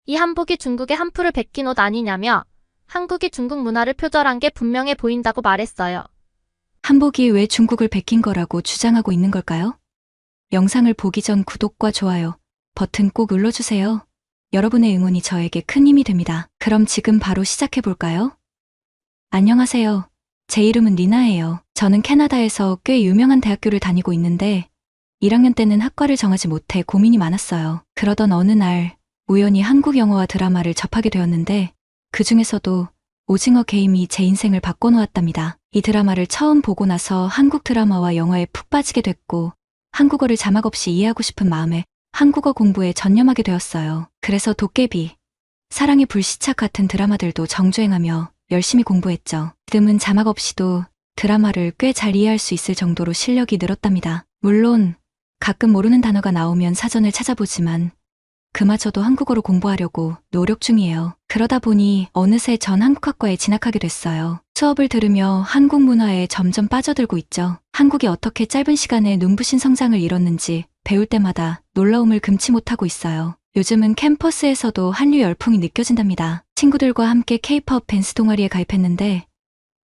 이 한복이 중국의 한풀을 베낀 옷 아니냐며 한국이 중국 문화를 표절한 게 분명해 보인다고 말했어요. 한복이 왜 중국을 베낀 거라고 주장하고 있는 걸까요? 영상을 보기 전 구독과 좋아요 버튼 꼭 눌러주세요. 여러분의 응원이 저에게 큰 힘이 됩니다. 그럼 지금 바로 시작해 볼까요? 안녕하세요. 제 이름은 리나예요. 저는 캐나다에서 꽤 유명한 대학교를 다니고 있는데 1학년 때는 학과를 정하지 못해 고민이 많았어요. 그러던 어느 날 우연히 한국 영화와 드라마를 접하게 되었는데 그 중에서도 오징어 게임이 제 인생을 바꿔놓았답니다. 이 드라마를 처음 보고 나서 한국 드라마와 영화에 푹 빠지게 됐고 한국어를 자막 없이 이해하고 싶은 마음에 한국어 공부에 전념하게 되었어요. 그래서 도깨비, 사랑의 불시착 같은 드라마들도 정주행하며 열심히 공부했죠. 지금은 자막 없이도 드라마를 꽤 잘 이해할 수 있을 정도로 실력이 늘었답니다. 물론 가끔 모르는 단어가 나오면 사전을 찾아보지만 그마저도 한국어로 공부하려고 노력 중이에요. 그러다 보니 어느새 전 한국학과에 진학하게 됐어요. 수업을 들으며 한국 문화에 점점 빠져들고 있죠. 한국이 어떻게 짧은 시간에 눈부신 성장을 이뤘는지 배울 때마다 놀라움을 금치 못하고 있어요. 요즘은 캠퍼스에서도 한류 열풍이 느껴진답니다. 친구들과 함께 K-pop 댄스 동아리에 가입했는데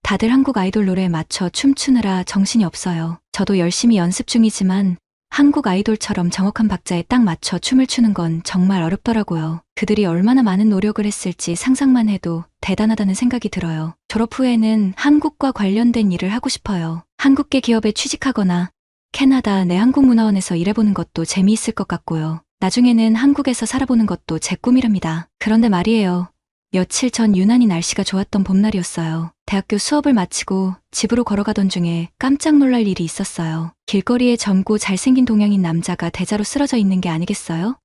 다들 한국 아이돌 노래에 맞춰 춤추느라 정신이 없어요. 저도 열심히 연습 중이지만 한국 아이돌처럼 정확한 박자에 딱 맞춰 춤을 추는 건 정말 어렵더라고요. 그들이 얼마나 많은 노력을 했을지 상상만 해도 대단하다는 생각이 들어요. 졸업 후에는 한국과 관련된 일을 하고 싶어요. 한국계 기업에 취직하거나 캐나다 내 한국문화원에서 일해보는 것도 재미있을 것 같고요. 나중에는 한국에서 살아보는 것도 제 꿈이랍니다. 그런데 말이에요. 며칠 전 유난히 날씨가 좋았던 봄날이었어요. 대학교 수업을 마치고 집으로 걸어가던 중에 깜짝 놀랄 일이 있었어요. 길거리에 젊고 잘생긴 동양인 남자가 대자로 쓰러져 있는 게 아니겠어요?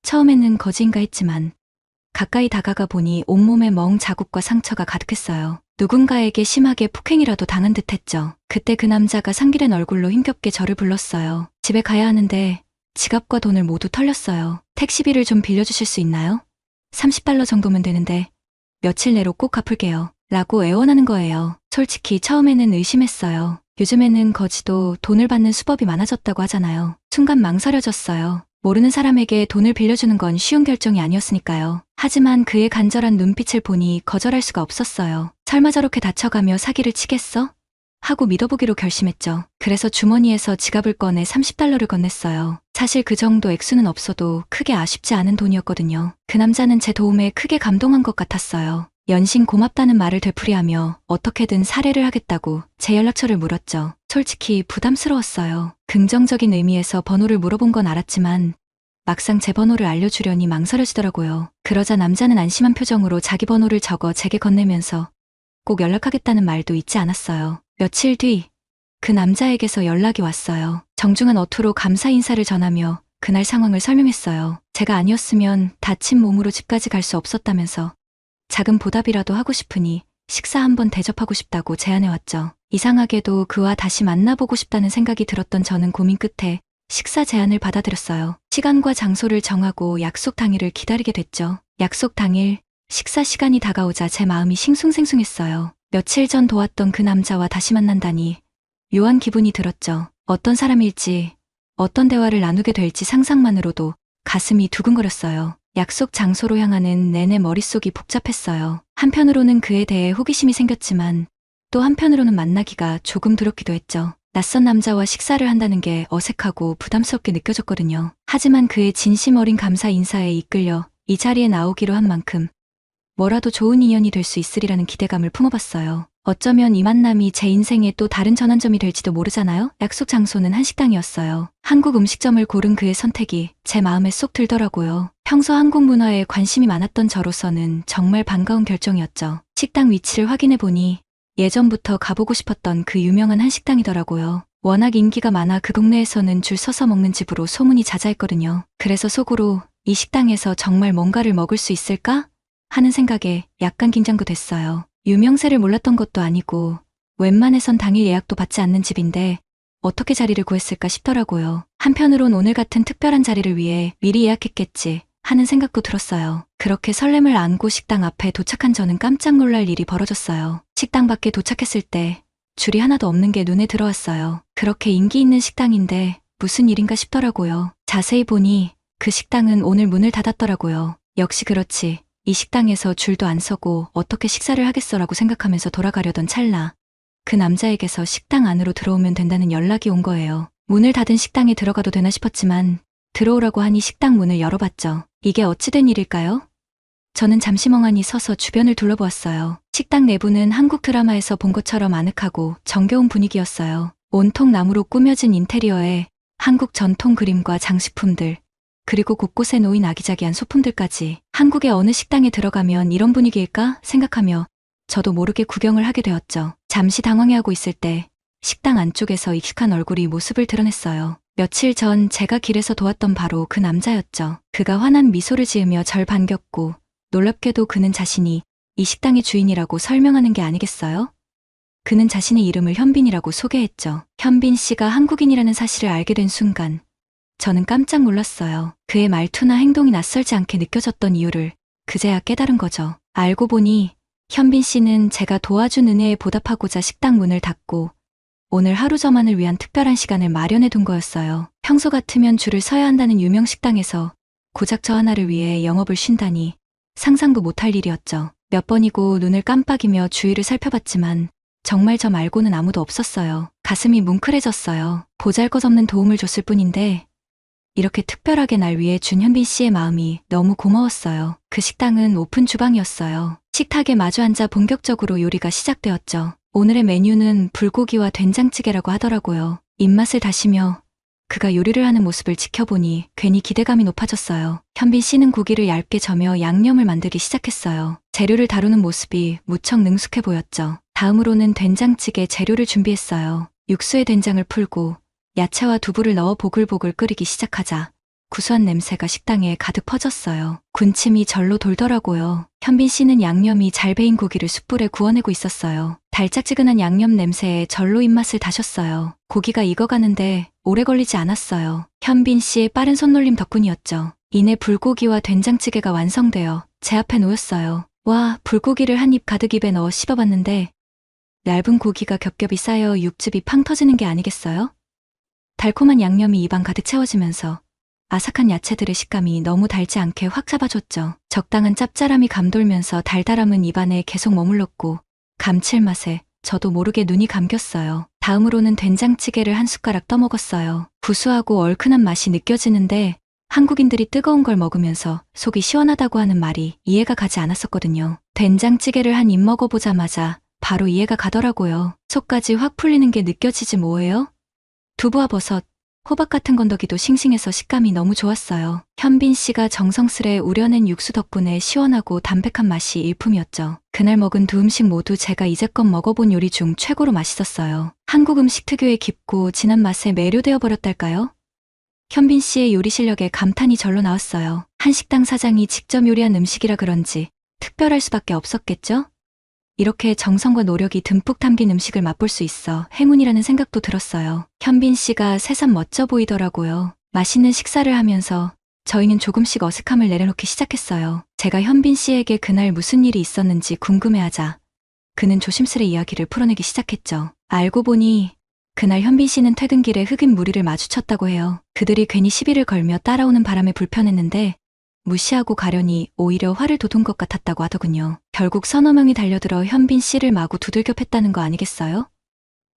처음에는 거지인가 했지만 가까이 다가가 보니 온몸에 멍 자국과 상처가 가득했어요. 누군가에게 심하게 폭행이라도 당한 듯했죠. 그때 그 남자가 상기된 얼굴로 힘겹게 저를 불렀어요. 집에 가야 하는데 지갑과 돈을 모두 털렸어요. 택시비를 좀 빌려주실 수 있나요? $30 정도면 되는데 며칠 내로 꼭 갚을게요. 라고 애원하는 거예요. 솔직히 처음에는 의심했어요. 요즘에는 거지도 돈을 받는 수법이 많아졌다고 하잖아요. 순간 망설여졌어요. 모르는 사람에게 돈을 빌려주는 건 쉬운 결정이 아니었으니까요. 하지만 그의 간절한 눈빛을 보니 거절할 수가 없었어요. 설마 저렇게 다쳐가며 사기를 치겠어? 하고 믿어보기로 결심했죠. 그래서 주머니에서 지갑을 꺼내 $30를 건넸어요. 사실 그 정도 액수는 없어도 크게 아쉽지 않은 돈이었거든요. 그 남자는 제 도움에 크게 감동한 것 같았어요. 연신 고맙다는 말을 되풀이하며 어떻게든 살해를 하겠다고 제 연락처를 물었죠. 솔직히 부담스러웠어요. 긍정적인 의미에서 번호를 물어본 건 알았지만 막상 제 번호를 알려주려니 망설여지더라고요. 그러자 남자는 안심한 표정으로 자기 번호를 적어 제게 건네면서 꼭 연락하겠다는 말도 잊지 않았어요. 며칠 뒤 그 남자에게서 연락이 왔어요. 정중한 어투로 감사 인사를 전하며 그날 상황을 설명했어요. 제가 아니었으면 다친 몸으로 집까지 갈 수 없었다면서 작은 보답이라도 하고 싶으니 식사 한번 대접하고 싶다고 제안해왔죠. 이상하게도 그와 다시 만나보고 싶다는 생각이 들었던 저는 고민 끝에 식사 제안을 받아들였어요. 시간과 장소를 정하고 약속 당일을 기다리게 됐죠. 약속 당일 식사 시간이 다가오자 제 마음이 싱숭생숭했어요. 며칠 전 도왔던 그 남자와 다시 만난다니 묘한 기분이 들었죠. 어떤 사람일지, 어떤 대화를 나누게 될지 상상만으로도 가슴이 두근거렸어요. 약속 장소로 향하는 내내 머릿속이 복잡했어요. 한편으로는 그에 대해 호기심이 생겼지만 또 한편으로는 만나기가 조금 두렵기도 했죠. 낯선 남자와 식사를 한다는 게 어색하고 부담스럽게 느껴졌거든요. 하지만 그의 진심 어린 감사 인사에 이끌려 이 자리에 나오기로 한 만큼 뭐라도 좋은 인연이 될 수 있으리라는 기대감을 품어봤어요. 어쩌면 이 만남이 제 인생의 또 다른 전환점이 될지도 모르잖아요. 약속 장소는 한식당이었어요. 한국 음식점을 고른 그의 선택이 제 마음에 쏙 들더라고요. 평소 한국 문화에 관심이 많았던 저로서는 정말 반가운 결정이었죠. 식당 위치를 확인해보니 예전부터 가보고 싶었던 그 유명한 한식당이더라고요. 워낙 인기가 많아 그 동네에서는 줄 서서 먹는 집으로 소문이 자자했거든요. 그래서 속으로 이 식당에서 정말 뭔가를 먹을 수 있을까? 하는 생각에 약간 긴장도 됐어요. 유명세를 몰랐던 것도 아니고 웬만해선 당일 예약도 받지 않는 집인데 어떻게 자리를 구했을까 싶더라고요. 한편으론 오늘 같은 특별한 자리를 위해 미리 예약했겠지 하는 생각도 들었어요. 그렇게 설렘을 안고 식당 앞에 도착한 저는 깜짝 놀랄 일이 벌어졌어요. 식당 밖에 도착했을 때 줄이 하나도 없는 게 눈에 들어왔어요. 그렇게 인기 있는 식당인데 무슨 일인가 싶더라고요. 자세히 보니 그 식당은 오늘 문을 닫았더라고요. 역시 그렇지. 이 식당에서 줄도 안 서고 어떻게 식사를 하겠어라고 생각하면서 돌아가려던 찰나. 그 남자에게서 식당 안으로 들어오면 된다는 연락이 온 거예요. 문을 닫은 식당에 들어가도 되나 싶었지만 들어오라고 하니 식당 문을 열어봤죠. 이게 어찌된 일일까요? 저는 잠시 멍하니 서서 주변을 둘러보았어요. 식당 내부는 한국 드라마에서 본 것처럼 아늑하고 정겨운 분위기였어요. 온통 나무로 꾸며진 인테리어에 한국 전통 그림과 장식품들, 그리고 곳곳에 놓인 아기자기한 소품들까지. 한국의 어느 식당에 들어가면 이런 분위기일까 생각하며 저도 모르게 구경을 하게 되었죠. 잠시 당황해하고 있을 때 식당 안쪽에서 익숙한 얼굴이 모습을 드러냈어요. 며칠 전 제가 길에서 도왔던 바로 그 남자였죠. 그가 환한 미소를 지으며 절 반겼고 놀랍게도 그는 자신이 이 식당의 주인이라고 설명하는 게 아니겠어요? 그는 자신의 이름을 현빈이라고 소개했죠. 현빈 씨가 한국인이라는 사실을 알게 된 순간 저는 깜짝 놀랐어요. 그의 말투나 행동이 낯설지 않게 느껴졌던 이유를 그제야 깨달은 거죠. 알고 보니 현빈 씨는 제가 도와준 은혜에 보답하고자 식당 문을 닫고 오늘 하루 저만을 위한 특별한 시간을 마련해 둔 거였어요. 평소 같으면 줄을 서야 한다는 유명 식당에서 고작 저 하나를 위해 영업을 쉰다니 상상도 못할 일이었죠. 몇 번이고 눈을 깜빡이며 주위를 살펴봤지만 정말 저 말고는 아무도 없었어요. 가슴이 뭉클해졌어요. 보잘것없는 도움을 줬을 뿐인데 이렇게 특별하게 날 위해 준 현빈 씨의 마음이 너무 고마웠어요. 그 식당은 오픈 주방이었어요. 식탁에 마주 앉아 본격적으로 요리가 시작되었죠. 오늘의 메뉴는 불고기와 된장찌개라고 하더라고요. 입맛을 다시며 그가 요리를 하는 모습을 지켜보니 괜히 기대감이 높아졌어요. 현빈 씨는 고기를 얇게 저며 양념을 만들기 시작했어요. 재료를 다루는 모습이 무척 능숙해 보였죠. 다음으로는 된장찌개 재료를 준비했어요. 육수에 된장을 풀고 야채와 두부를 넣어 보글보글 끓이기 시작하자 구수한 냄새가 식당에 가득 퍼졌어요. 군침이 절로 돌더라고요. 현빈 씨는 양념이 잘 배인 고기를 숯불에 구워내고 있었어요. 달짝지근한 양념 냄새에 절로 입맛을 다셨어요. 고기가 익어가는데 오래 걸리지 않았어요. 현빈 씨의 빠른 손놀림 덕분이었죠. 이내 불고기와 된장찌개가 완성되어 제 앞에 놓였어요. 와, 불고기를 한 입 가득 입에 넣어 씹어봤는데 얇은 고기가 겹겹이 쌓여 육즙이 팡 터지는 게 아니겠어요? 달콤한 양념이 입안 가득 채워지면서 아삭한 야채들의 식감이 너무 달지 않게 확 잡아줬죠. 적당한 짭짤함이 감돌면서 달달함은 입안에 계속 머물렀고 감칠맛에 저도 모르게 눈이 감겼어요. 다음으로는 된장찌개를 한 숟가락 떠먹었어요. 구수하고 얼큰한 맛이 느껴지는데 한국인들이 뜨거운 걸 먹으면서 속이 시원하다고 하는 말이 이해가 가지 않았었거든요. 된장찌개를 한 입 먹어보자마자 바로 이해가 가더라고요. 속까지 확 풀리는 게 느껴지지 뭐예요? 두부와 버섯, 호박 같은 건더기도 싱싱해서 식감이 너무 좋았어요. 현빈 씨가 정성스레 우려낸 육수 덕분에 시원하고 담백한 맛이 일품이었죠. 그날 먹은 두 음식 모두 제가 이제껏 먹어본 요리 중 최고로 맛있었어요. 한국 음식 특유의 깊고 진한 맛에 매료되어 버렸달까요? 현빈 씨의 요리 실력에 감탄이 절로 나왔어요. 한식당 사장이 직접 요리한 음식이라 그런지 특별할 수밖에 없었겠죠? 이렇게 정성과 노력이 듬뿍 담긴 음식을 맛볼 수 있어 행운이라는 생각도 들었어요. 현빈 씨가 새삼 멋져 보이더라고요. 맛있는 식사를 하면서 저희는 조금씩 어색함을 내려놓기 시작했어요. 제가 현빈 씨에게 그날 무슨 일이 있었는지 궁금해하자 그는 조심스레 이야기를 풀어내기 시작했죠. 알고 보니 그날 현빈 씨는 퇴근길에 흑인 무리를 마주쳤다고 해요. 그들이 괜히 시비를 걸며 따라오는 바람에 불편했는데 무시하고 가려니 오히려 화를 돋운 것 같았다고 하더군요. 결국 서너 명이 달려들어 현빈 씨를 마구 두들겨 팼다는 거 아니겠어요?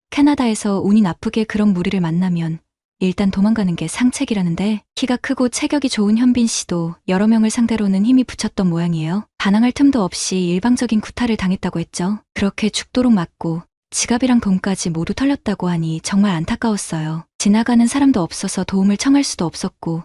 캐나다에서 운이 나쁘게 그런 무리를 만나면 일단 도망가는 게 상책이라는데 키가 크고 체격이 좋은 현빈 씨도 여러 명을 상대로는 힘이 붙였던 모양이에요. 반항할 틈도 없이 일방적인 구타를 당했다고 했죠. 그렇게 죽도록 맞고 지갑이랑 돈까지 모두 털렸다고 하니 정말 안타까웠어요. 지나가는 사람도 없어서 도움을 청할 수도 없었고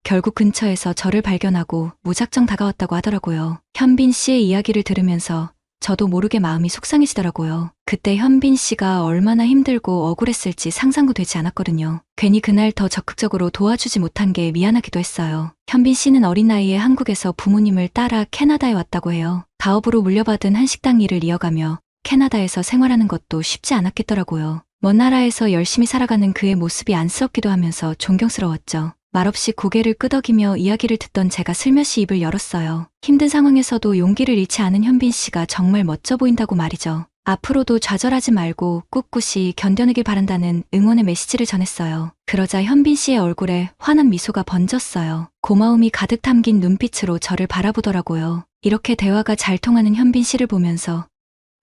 결국 근처에서 저를 발견하고 무작정 다가왔다고 하더라고요. 현빈 씨의 이야기를 들으면서 저도 모르게 마음이 속상해지더라고요. 그때 현빈 씨가 얼마나 힘들고 억울했을지 상상도 되지 않았거든요. 괜히 그날 더 적극적으로 도와주지 못한 게 미안하기도 했어요. 현빈 씨는 어린 나이에 한국에서 부모님을 따라 캐나다에 왔다고 해요. 가업으로 물려받은 한식당 일을 이어가며 캐나다에서 생활하는 것도 쉽지 않았겠더라고요. 먼 나라에서 열심히 살아가는 그의 모습이 안쓰럽기도 하면서 존경스러웠죠. 말없이 고개를 끄덕이며 이야기를 듣던 제가 슬며시 입을 열었어요. 힘든 상황에서도 용기를 잃지 않은 현빈 씨가 정말 멋져 보인다고 말이죠. 앞으로도 좌절하지 말고 꿋꿋이 견뎌내길 바란다는 응원의 메시지를 전했어요. 그러자 현빈 씨의 얼굴에 환한 미소가 번졌어요. 고마움이 가득 담긴 눈빛으로 저를 바라보더라고요. 이렇게 대화가 잘 통하는 현빈 씨를 보면서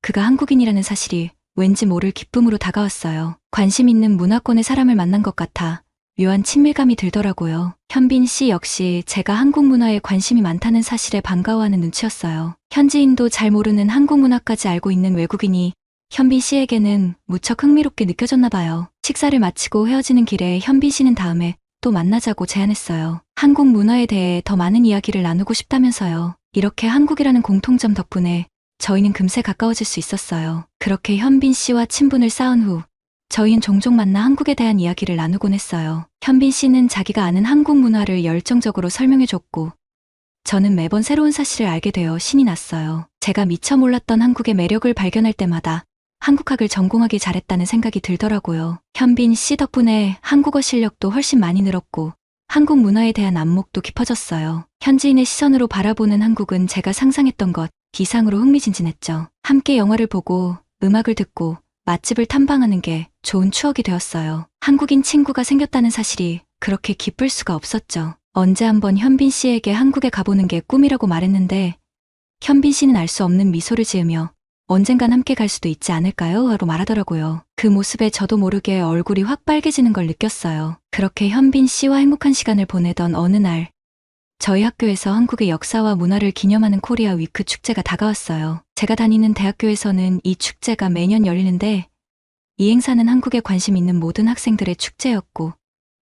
그가 한국인이라는 사실이 왠지 모를 기쁨으로 다가왔어요. 관심 있는 문화권의 사람을 만난 것 같아 묘한 친밀감이 들더라고요. 현빈 씨 역시 제가 한국 문화에 관심이 많다는 사실에 반가워하는 눈치였어요. 현지인도 잘 모르는 한국 문화까지 알고 있는 외국인이 현빈 씨에게는 무척 흥미롭게 느껴졌나 봐요. 식사를 마치고 헤어지는 길에 현빈 씨는 다음에 또 만나자고 제안했어요. 한국 문화에 대해 더 많은 이야기를 나누고 싶다면서요. 이렇게 한국이라는 공통점 덕분에 저희는 금세 가까워질 수 있었어요. 그렇게 현빈 씨와 친분을 쌓은 후 저희는 종종 만나 한국에 대한 이야기를 나누곤 했어요. 현빈 씨는 자기가 아는 한국 문화를 열정적으로 설명해줬고 저는 매번 새로운 사실을 알게 되어 신이 났어요. 제가 미처 몰랐던 한국의 매력을 발견할 때마다 한국학을 전공하기 잘했다는 생각이 들더라고요. 현빈 씨 덕분에 한국어 실력도 훨씬 많이 늘었고 한국 문화에 대한 안목도 깊어졌어요. 현지인의 시선으로 바라보는 한국은 제가 상상했던 것 이상으로 흥미진진했죠. 함께 영화를 보고 음악을 듣고 맛집을 탐방하는 게 좋은 추억이 되었어요. 한국인 친구가 생겼다는 사실이 그렇게 기쁠 수가 없었죠. 언제 한번 현빈 씨에게 한국에 가보는 게 꿈이라고 말했는데 현빈 씨는 알 수 없는 미소를 지으며 언젠간 함께 갈 수도 있지 않을까요? 하고 말하더라고요. 그 모습에 저도 모르게 얼굴이 확 빨개지는 걸 느꼈어요. 그렇게 현빈 씨와 행복한 시간을 보내던 어느 날 저희 학교에서 한국의 역사와 문화를 기념하는 코리아 위크 축제가 다가왔어요. 제가 다니는 대학교에서는 이 축제가 매년 열리는데 이 행사는 한국에 관심 있는 모든 학생들의 축제였고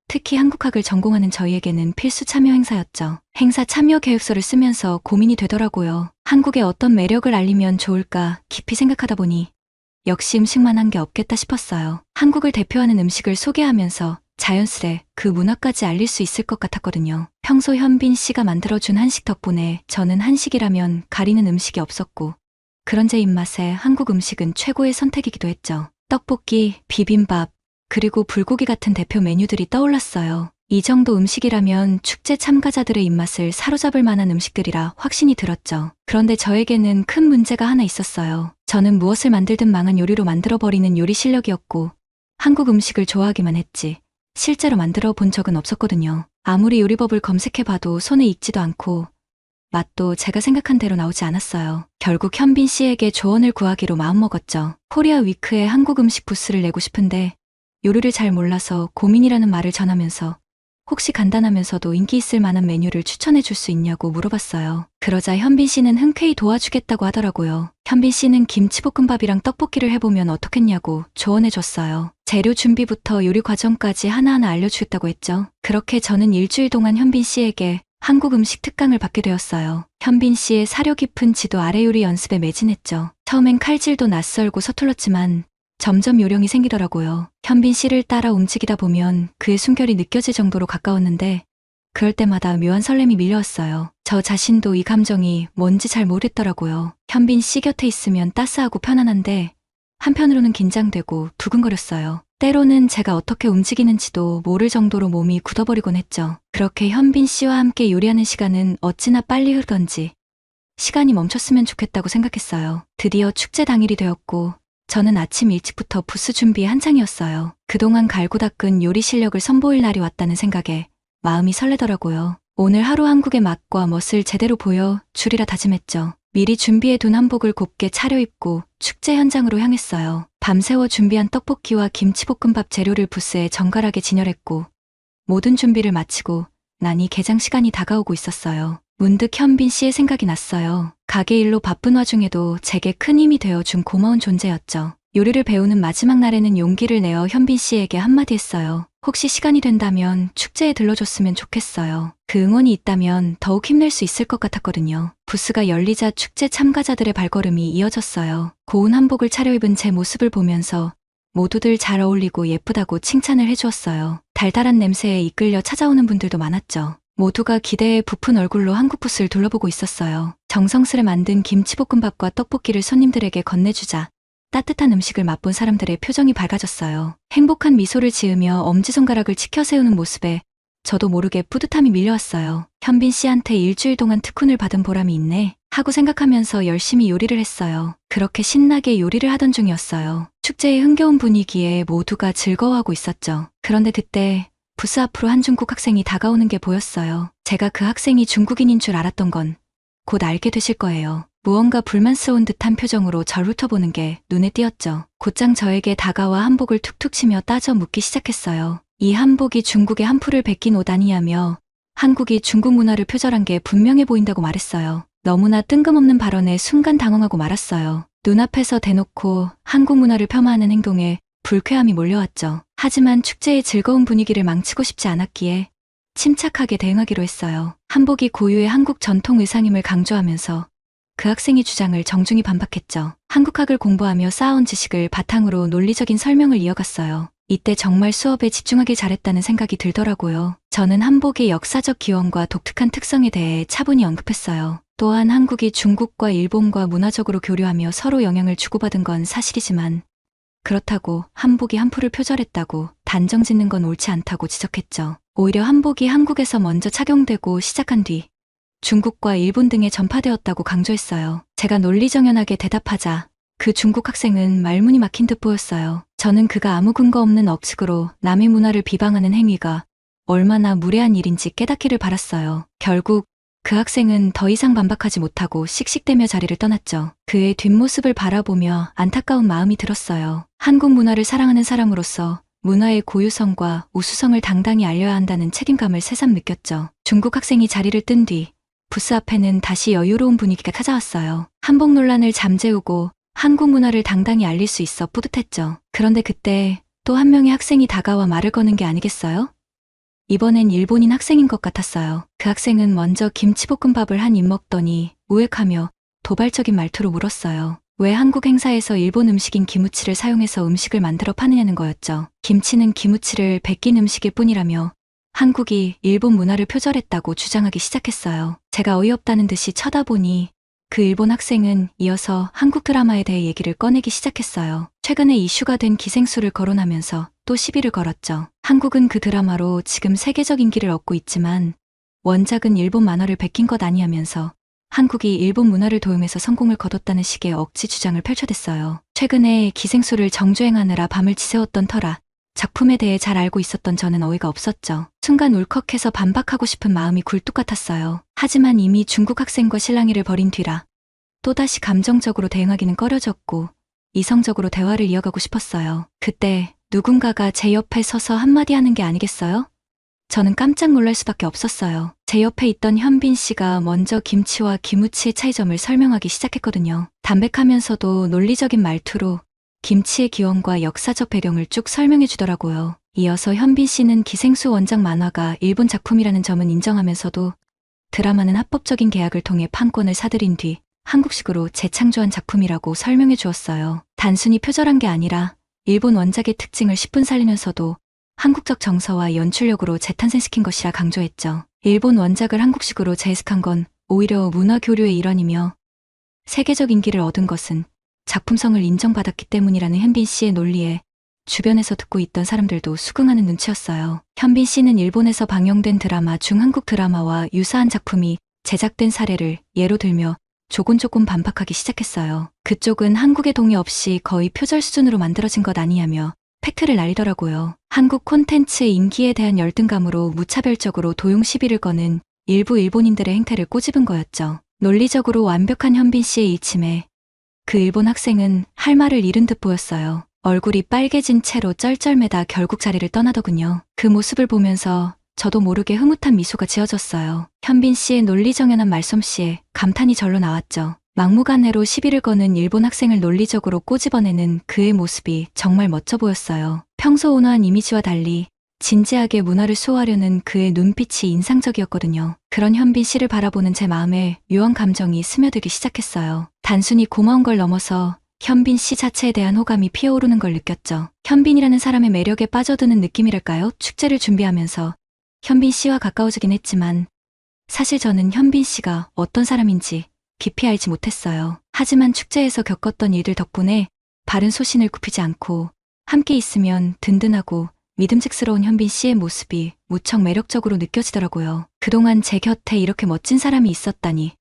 특히 한국학을 전공하는 저희에게는 필수 참여 행사였죠. 행사 참여 계획서를 쓰면서 고민이 되더라고요. 한국의 어떤 매력을 알리면 좋을까 깊이 생각하다 보니 역시 음식만 한 게 없겠다 싶었어요. 한국을 대표하는 음식을 소개하면서 자연스레 그 문화까지 알릴 수 있을 것 같았거든요. 평소 현빈 씨가 만들어준 한식 덕분에 저는 한식이라면 가리는 음식이 없었고 그런 제 입맛에 한국 음식은 최고의 선택이기도 했죠. 떡볶이, 비빔밥, 그리고 불고기 같은 대표 메뉴들이 떠올랐어요. 이 정도 음식이라면 축제 참가자들의 입맛을 사로잡을 만한 음식들이라 확신이 들었죠. 그런데 저에게는 큰 문제가 하나 있었어요. 저는 무엇을 만들든 망한 요리로 만들어버리는 요리 실력이었고 한국 음식을 좋아하기만 했지 실제로 만들어 본 적은 없었거든요. 아무리 요리법을 검색해봐도 손에 익지도 않고 맛도 제가 생각한 대로 나오지 않았어요. 결국 현빈 씨에게 조언을 구하기로 마음먹었죠. 코리아 위크에 한국 음식 부스를 내고 싶은데 요리를 잘 몰라서 고민이라는 말을 전하면서 혹시 간단하면서도 인기 있을 만한 메뉴를 추천해 줄 수 있냐고 물어봤어요. 그러자 현빈 씨는 흔쾌히 도와주겠다고 하더라고요. 현빈 씨는 김치볶음밥이랑 떡볶이를 해보면 어떻겠냐고 조언해 줬어요. 재료 준비부터 요리 과정까지 하나하나 알려주겠다고 했죠. 그렇게 저는 일주일 동안 현빈 씨에게 한국 음식 특강을 받게 되었어요. 현빈 씨의 사려 깊은 지도 아래 요리 연습에 매진했죠. 처음엔 칼질도 낯설고 서툴렀지만 점점 요령이 생기더라고요. 현빈 씨를 따라 움직이다 보면 그의 숨결이 느껴질 정도로 가까웠는데 그럴 때마다 묘한 설렘이 밀려왔어요. 저 자신도 이 감정이 뭔지 잘 모르겠더라고요. 현빈 씨 곁에 있으면 따스하고 편안한데 한편으로는 긴장되고 두근거렸어요. 때로는 제가 어떻게 움직이는지도 모를 정도로 몸이 굳어버리곤 했죠. 그렇게 현빈 씨와 함께 요리하는 시간은 어찌나 빨리 흐르던지 시간이 멈췄으면 좋겠다고 생각했어요. 드디어 축제 당일이 되었고 저는 아침 일찍부터 부스 준비에 한창이었어요. 그동안 갈고 닦은 요리 실력을 선보일 날이 왔다는 생각에 마음이 설레더라고요. 오늘 하루 한국의 맛과 멋을 제대로 보여 주리라 다짐했죠. 미리 준비해둔 한복을 곱게 차려입고 축제 현장으로 향했어요. 밤새워 준비한 떡볶이와 김치볶음밥 재료를 부스에 정갈하게 진열했고 모든 준비를 마치고 나니 개장 시간이 다가오고 있었어요. 문득 현빈 씨의 생각이 났어요. 가게 일로 바쁜 와중에도 제게 큰 힘이 되어준 고마운 존재였죠. 요리를 배우는 마지막 날에는 용기를 내어 현빈 씨에게 한마디 했어요. 혹시 시간이 된다면 축제에 들러줬으면 좋겠어요. 그 응원이 있다면 더욱 힘낼 수 있을 것 같았거든요. 부스가 열리자 축제 참가자들의 발걸음이 이어졌어요. 고운 한복을 차려입은 제 모습을 보면서 모두들 잘 어울리고 예쁘다고 칭찬을 해주었어요. 달달한 냄새에 이끌려 찾아오는 분들도 많았죠. 모두가 기대에 부푼 얼굴로 한국 부스를 둘러보고 있었어요. 정성스레 만든 김치볶음밥과 떡볶이를 손님들에게 건네주자 따뜻한 음식을 맛본 사람들의 표정이 밝아졌어요. 행복한 미소를 지으며 엄지손가락을 치켜 세우는 모습에 저도 모르게 뿌듯함이 밀려왔어요. 현빈 씨한테 일주일 동안 특훈을 받은 보람이 있네 하고 생각하면서 열심히 요리를 했어요. 그렇게 신나게 요리를 하던 중이었어요. 축제의 흥겨운 분위기에 모두가 즐거워하고 있었죠. 그런데 그때 부스 앞으로 한 중국 학생이 다가오는 게 보였어요. 제가 그 학생이 중국인인 줄 알았던 건 곧 알게 되실 거예요. 무언가 불만스러운 듯한 표정으로 절 훑어보는 게 눈에 띄었죠. 곧장 저에게 다가와 한복을 툭툭 치며 따져 묻기 시작했어요. 이 한복이 중국의 한풀을 베낀 옷 아니냐며 한국이 중국 문화를 표절한 게 분명해 보인다고 말했어요. 너무나 뜬금없는 발언에 순간 당황하고 말았어요. 눈앞에서 대놓고 한국 문화를 폄하하는 행동에 불쾌함이 몰려왔죠. 하지만 축제의 즐거운 분위기를 망치고 싶지 않았기에 침착하게 대응하기로 했어요. 한복이 고유의 한국 전통 의상임을 강조하면서 그 학생의 주장을 정중히 반박했죠. 한국학을 공부하며 쌓아온 지식을 바탕으로 논리적인 설명을 이어갔어요. 이때 정말 수업에 집중하길 잘했다는 생각이 들더라고요. 저는 한복의 역사적 기원과 독특한 특성에 대해 차분히 언급했어요. 또한 한국이 중국과 일본과 문화적으로 교류하며 서로 영향을 주고받은 건 사실이지만 그렇다고 한복이 한풀을 표절했다고 단정 짓는 건 옳지 않다고 지적했죠. 오히려 한복이 한국에서 먼저 착용되고 시작한 뒤 중국과 일본 등에 전파되었다고 강조했어요. 제가 논리정연하게 대답하자 그 중국 학생은 말문이 막힌 듯 보였어요. 저는 그가 아무 근거 없는 억측으로 남의 문화를 비방하는 행위가 얼마나 무례한 일인지 깨닫기를 바랐어요. 결국 그 학생은 더 이상 반박하지 못하고 씩씩대며 자리를 떠났죠. 그의 뒷모습을 바라보며 안타까운 마음이 들었어요. 한국 문화를 사랑하는 사람으로서 문화의 고유성과 우수성을 당당히 알려야 한다는 책임감을 새삼 느꼈죠. 중국 학생이 자리를 뜬 뒤 부스 앞에는 다시 여유로운 분위기가 찾아왔어요. 한복 논란을 잠재우고 한국 문화를 당당히 알릴 수 있어 뿌듯했죠. 그런데 그때 또 한 명의 학생이 다가와 말을 거는 게 아니겠어요? 이번엔 일본인 학생인 것 같았어요. 그 학생은 먼저 김치볶음밥을 한 입 먹더니 우웩하며 도발적인 말투로 물었어요. 왜 한국 행사에서 일본 음식인 기무치를 사용해서 음식을 만들어 파느냐는 거였죠. 김치는 기무치를 베낀 음식일 뿐이라며 한국이 일본 문화를 표절했다고 주장하기 시작했어요. 제가 어이없다는 듯이 쳐다보니 그 일본 학생은 이어서 한국 드라마에 대해 얘기를 꺼내기 시작했어요. 최근에 이슈가 된 기생수를 거론하면서 또 시비를 걸었죠. 한국은 그 드라마로 지금 세계적 인기를 얻고 있지만 원작은 일본 만화를 베낀 것 아니하면서 한국이 일본 문화를 도용해서 성공을 거뒀다는 식의 억지 주장을 펼쳐댔어요. 최근에 기생수를 정주행하느라 밤을 지새웠던 터라 작품에 대해 잘 알고 있었던 저는 어이가 없었죠. 순간 울컥해서 반박하고 싶은 마음이 굴뚝 같았어요. 하지만 이미 중국 학생과 실랑이를 벌인 뒤라 또다시 감정적으로 대응하기는 꺼려졌고 이성적으로 대화를 이어가고 싶었어요. 그때 누군가가 제 옆에 서서 한마디 하는 게 아니겠어요? 저는 깜짝 놀랄 수밖에 없었어요. 제 옆에 있던 현빈 씨가 먼저 김치와 기무치의 차이점을 설명하기 시작했거든요. 담백하면서도 논리적인 말투로 김치의 기원과 역사적 배경을 쭉 설명해 주더라고요. 이어서 현빈 씨는 기생수 원작 만화가 일본 작품이라는 점은 인정하면서도 드라마는 합법적인 계약을 통해 판권을 사들인 뒤 한국식으로 재창조한 작품이라고 설명해 주었어요. 단순히 표절한 게 아니라 일본 원작의 특징을 10분 살리면서도 한국적 정서와 연출력으로 재탄생시킨 것이라 강조했죠. 일본 원작을 한국식으로 재해석한 건 오히려 문화 교류의 일환이며 세계적 인기를 얻은 것은 작품성을 인정받았기 때문이라는 현빈 씨의 논리에 주변에서 듣고 있던 사람들도 수긍하는 눈치였어요. 현빈 씨는 일본에서 방영된 드라마 중 한국 드라마와 유사한 작품이 제작된 사례를 예로 들며 조곤조곤 반박하기 시작했어요. 그쪽은 한국의 동의 없이 거의 표절 수준으로 만들어진 것 아니냐며 팩트를 날리더라고요. 한국 콘텐츠의 인기에 대한 열등감으로 무차별적으로 도용 시비를 거는 일부 일본인들의 행태를 꼬집은 거였죠. 논리적으로 완벽한 현빈 씨의 이침에 그 일본 학생은 할 말을 잃은 듯 보였어요. 얼굴이 빨개진 채로 쩔쩔매다 결국 자리를 떠나더군요. 그 모습을 보면서 저도 모르게 흐뭇한 미소가 지어졌어요. 현빈 씨의 논리정연한 말솜씨에 감탄이 절로 나왔죠. 막무가내로 시비를 거는 일본 학생을 논리적으로 꼬집어내는 그의 모습이 정말 멋져 보였어요. 평소 온화한 이미지와 달리 진지하게 문화를 수호하려는 그의 눈빛이 인상적이었거든요. 그런 현빈 씨를 바라보는 제 마음에 묘한 감정이 스며들기 시작했어요. 단순히 고마운 걸 넘어서 현빈 씨 자체에 대한 호감이 피어오르는 걸 느꼈죠. 현빈이라는 사람의 매력에 빠져드는 느낌이랄까요? 축제를 준비하면서 현빈 씨와 가까워지긴 했지만 사실 저는 현빈 씨가 어떤 사람인지 깊이 알지 못했어요. 하지만 축제에서 겪었던 일들 덕분에 바른 소신을 굽히지 않고 함께 있으면 든든하고 믿음직스러운 현빈 씨의 모습이 무척 매력적으로 느껴지더라고요. 그동안 제 곁에 이렇게 멋진 사람이 있었다니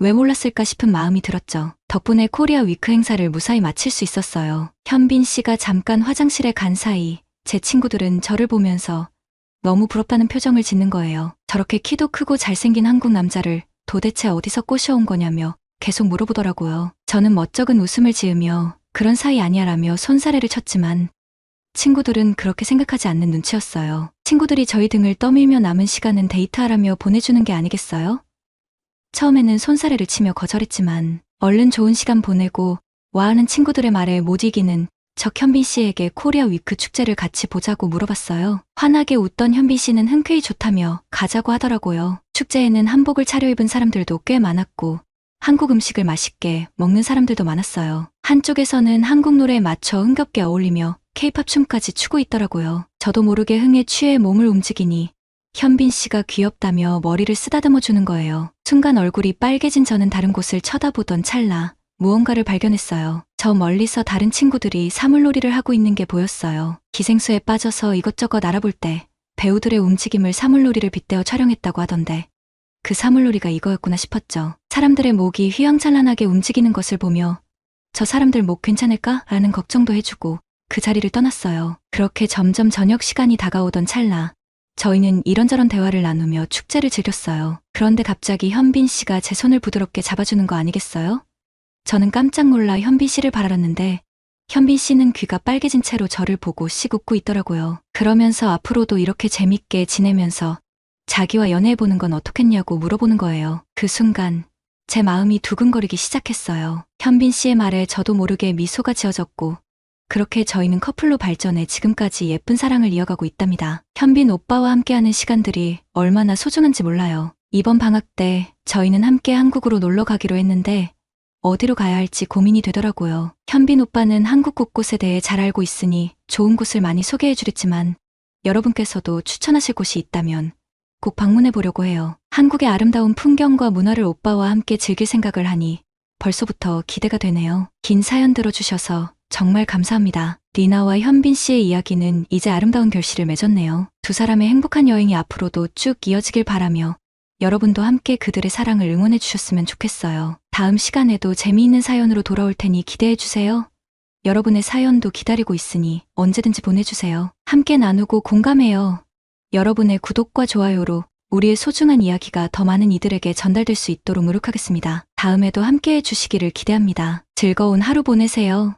왜 몰랐을까 싶은 마음이 들었죠. 덕분에 코리아 위크 행사를 무사히 마칠 수 있었어요. 현빈 씨가 잠깐 화장실에 간 사이 제 친구들은 저를 보면서 너무 부럽다는 표정을 짓는 거예요. 저렇게 키도 크고 잘생긴 한국 남자를 도대체 어디서 꼬셔온 거냐며 계속 물어보더라고요. 저는 멋쩍은 웃음을 지으며 그런 사이 아니야라며 손사래를 쳤지만 친구들은 그렇게 생각하지 않는 눈치였어요. 친구들이 저희 등을 떠밀며 남은 시간은 데이트하라며 보내주는 게 아니겠어요? 처음에는 손사래를 치며 거절했지만 얼른 좋은 시간 보내고 와하는 친구들의 말에 못 이기는 현빈 씨에게 코리아 위크 축제를 같이 보자고 물어봤어요. 환하게 웃던 현빈 씨는 흔쾌히 좋다며 가자고 하더라고요. 축제에는 한복을 차려입은 사람들도 꽤 많았고 한국 음식을 맛있게 먹는 사람들도 많았어요. 한쪽에서는 한국 노래에 맞춰 흥겹게 어울리며 케이팝 춤까지 추고 있더라고요. 저도 모르게 흥에 취해 몸을 움직이니 현빈 씨가 귀엽다며 머리를 쓰다듬어 주는 거예요. 순간 얼굴이 빨개진 저는 다른 곳을 쳐다보던 찰나 무언가를 발견했어요. 저 멀리서 다른 친구들이 사물놀이를 하고 있는 게 보였어요. 기생수에 빠져서 이것저것 알아볼 때 배우들의 움직임을 사물놀이를 빗대어 촬영했다고 하던데 그 사물놀이가 이거였구나 싶었죠. 사람들의 목이 휘황찬란하게 움직이는 것을 보며 저 사람들 목 괜찮을까? 라는 걱정도 해주고 그 자리를 떠났어요. 그렇게 점점 저녁 시간이 다가오던 찰나 저희는 이런저런 대화를 나누며 축제를 즐겼어요. 그런데 갑자기 현빈 씨가 제 손을 부드럽게 잡아주는 거 아니겠어요? 저는 깜짝 놀라 현빈 씨를 바라봤는데 현빈 씨는 귀가 빨개진 채로 저를 보고 씩 웃고 있더라고요. 그러면서 앞으로도 이렇게 재밌게 지내면서 자기와 연애해보는 건 어떻겠냐고 물어보는 거예요. 그 순간 제 마음이 두근거리기 시작했어요. 현빈 씨의 말에 저도 모르게 미소가 지어졌고 그렇게 저희는 커플로 발전해 지금까지 예쁜 사랑을 이어가고 있답니다. 현빈 오빠와 함께하는 시간들이 얼마나 소중한지 몰라요. 이번 방학 때 저희는 함께 한국으로 놀러 가기로 했는데 어디로 가야 할지 고민이 되더라고요. 현빈 오빠는 한국 곳곳에 대해 잘 알고 있으니 좋은 곳을 많이 소개해 주랬지만 여러분께서도 추천하실 곳이 있다면 꼭 방문해 보려고 해요. 한국의 아름다운 풍경과 문화를 오빠와 함께 즐길 생각을 하니 벌써부터 기대가 되네요. 긴 사연 들어주셔서 정말 감사합니다. 리나와 현빈 씨의 이야기는 이제 아름다운 결실을 맺었네요. 두 사람의 행복한 여행이 앞으로도 쭉 이어지길 바라며 여러분도 함께 그들의 사랑을 응원해 주셨으면 좋겠어요. 다음 시간에도 재미있는 사연으로 돌아올 테니 기대해 주세요. 여러분의 사연도 기다리고 있으니 언제든지 보내주세요. 함께 나누고 공감해요. 여러분의 구독과 좋아요로 우리의 소중한 이야기가 더 많은 이들에게 전달될 수 있도록 노력하겠습니다. 다음에도 함께 해주시기를 기대합니다. 즐거운 하루 보내세요.